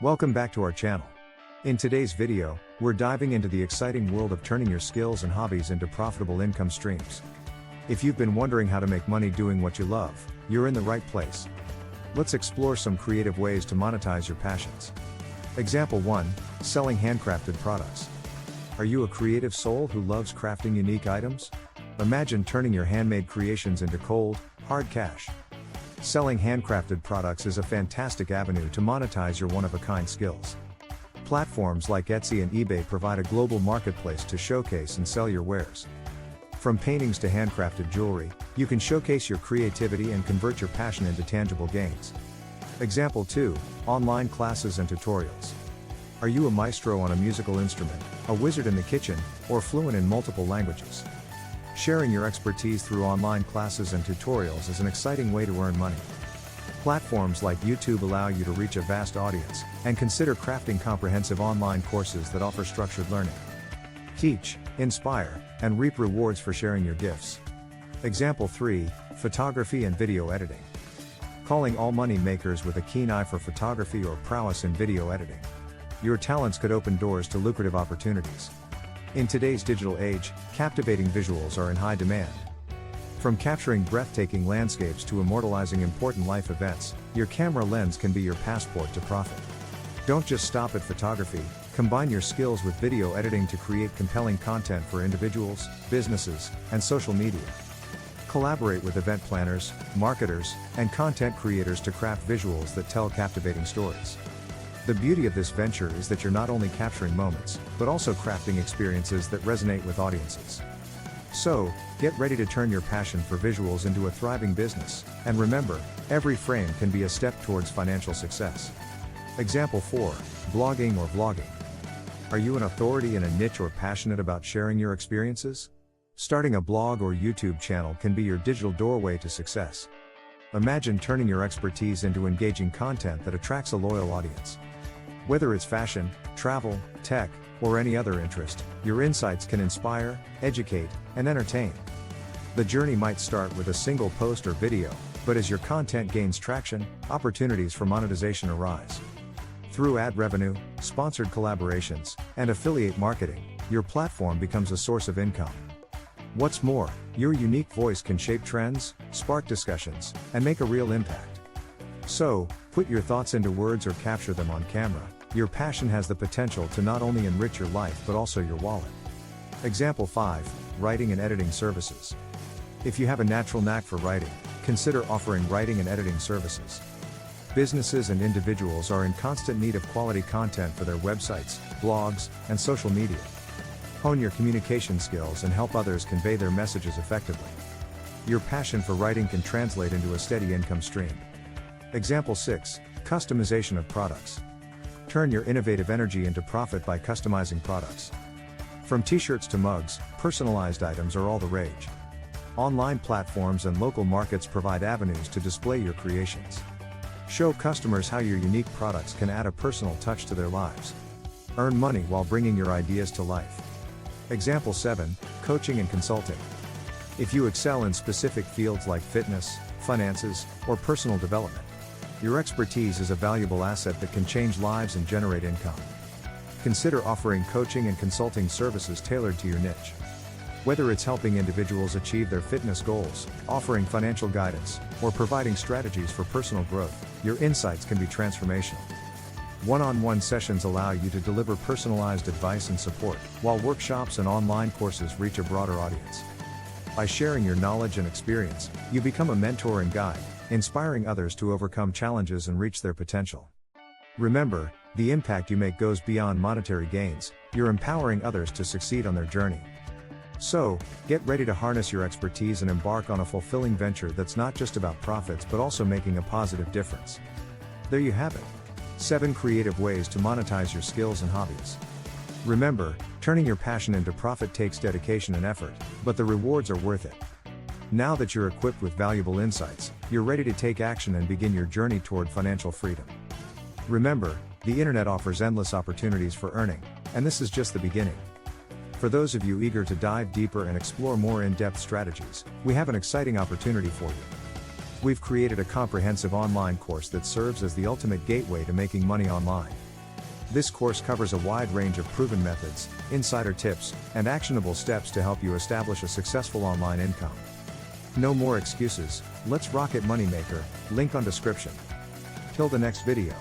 Welcome back to our channel. In today's video, we're diving into the exciting world of turning your skills and hobbies into profitable income streams. If you've been wondering how to make money doing what you love, you're in the right place. Let's explore some creative ways to monetize your passions. Example 1. Selling handcrafted products. Are you a creative soul who loves crafting unique items? Imagine turning your handmade creations into cold, hard cash. Selling handcrafted products is a fantastic avenue to monetize your one-of-a-kind skills. Platforms like Etsy and eBay provide a global marketplace to showcase and sell your wares. From paintings to handcrafted jewelry, you can showcase your creativity and convert your passion into tangible gains. Example 2. Online classes and tutorials. Are you a maestro on a musical instrument, a wizard in the kitchen, or fluent in multiple languages? Sharing your expertise through online classes and tutorials is an exciting way to earn money. Platforms like YouTube allow you to reach a vast audience, and consider crafting comprehensive online courses that offer structured learning. Teach, inspire, and reap rewards for sharing your gifts. Example 3. Photography and video editing. Calling all money makers with a keen eye for photography or prowess in video editing. Your talents could open doors to lucrative opportunities. In today's digital age, captivating visuals are in high demand. From capturing breathtaking landscapes to immortalizing important life events, your camera lens can be your passport to profit. Don't just stop at photography, combine your skills with video editing to create compelling content for individuals, businesses, and social media. Collaborate with event planners, marketers, and content creators to craft visuals that tell captivating stories. The beauty of this venture is that you're not only capturing moments, but also crafting experiences that resonate with audiences. So, get ready to turn your passion for visuals into a thriving business, and remember, every frame can be a step towards financial success. Example 4. Blogging or vlogging. Are you an authority in a niche or passionate about sharing your experiences? Starting a blog or YouTube channel can be your digital doorway to success. Imagine turning your expertise into engaging content that attracts a loyal audience. Whether it's fashion, travel, tech, or any other interest, your insights can inspire, educate, and entertain. The journey might start with a single post or video, but as your content gains traction, opportunities for monetization arise. Through ad revenue, sponsored collaborations, and affiliate marketing, your platform becomes a source of income. What's more, your unique voice can shape trends, spark discussions, and make a real impact. So, put your thoughts into words or capture them on camera. Your passion has the potential to not only enrich your life but also your wallet. Example 5. Writing and editing services. If you have a natural knack for writing, consider offering writing and editing services. Businesses and individuals are in constant need of quality content for their websites, blogs, and social media. Hone your communication skills and help others convey their messages effectively. Your passion for writing can translate into a steady income stream. Example 6. Customization of products. Turn your innovative energy into profit by customizing products. From t-shirts to mugs, personalized items are all the rage. Online platforms and local markets provide avenues to display your creations. Show customers how your unique products can add a personal touch to their lives. Earn money while bringing your ideas to life. Example 7. Coaching and consulting. If you excel in specific fields like fitness, finances, or personal development, your expertise is a valuable asset that can change lives and generate income. Consider offering coaching and consulting services tailored to your niche. Whether it's helping individuals achieve their fitness goals, offering financial guidance, or providing strategies for personal growth, your insights can be transformational. One-on-one sessions allow you to deliver personalized advice and support, while workshops and online courses reach a broader audience. By sharing your knowledge and experience, you become a mentor and guide, inspiring others to overcome challenges and reach their potential. Remember, the impact you make goes beyond monetary gains. You're empowering others to succeed on their journey. So, get ready to harness your expertise and embark on a fulfilling venture that's not just about profits but also making a positive difference. There you have it. 7 creative ways to monetize your skills and hobbies. Remember, turning your passion into profit takes dedication and effort, but the rewards are worth it. Now that you're equipped with valuable insights, you're ready to take action and begin your journey toward financial freedom. Remember, the internet offers endless opportunities for earning, and this is just the beginning. For those of you eager to dive deeper and explore more in-depth strategies, we have an exciting opportunity for you. We've created a comprehensive online course that serves as the ultimate gateway to making money online. This course covers a wide range of proven methods, insider tips, and actionable steps to help you establish a successful online income. No more excuses, let's rocket Moneymaker, link on description. Till the next video.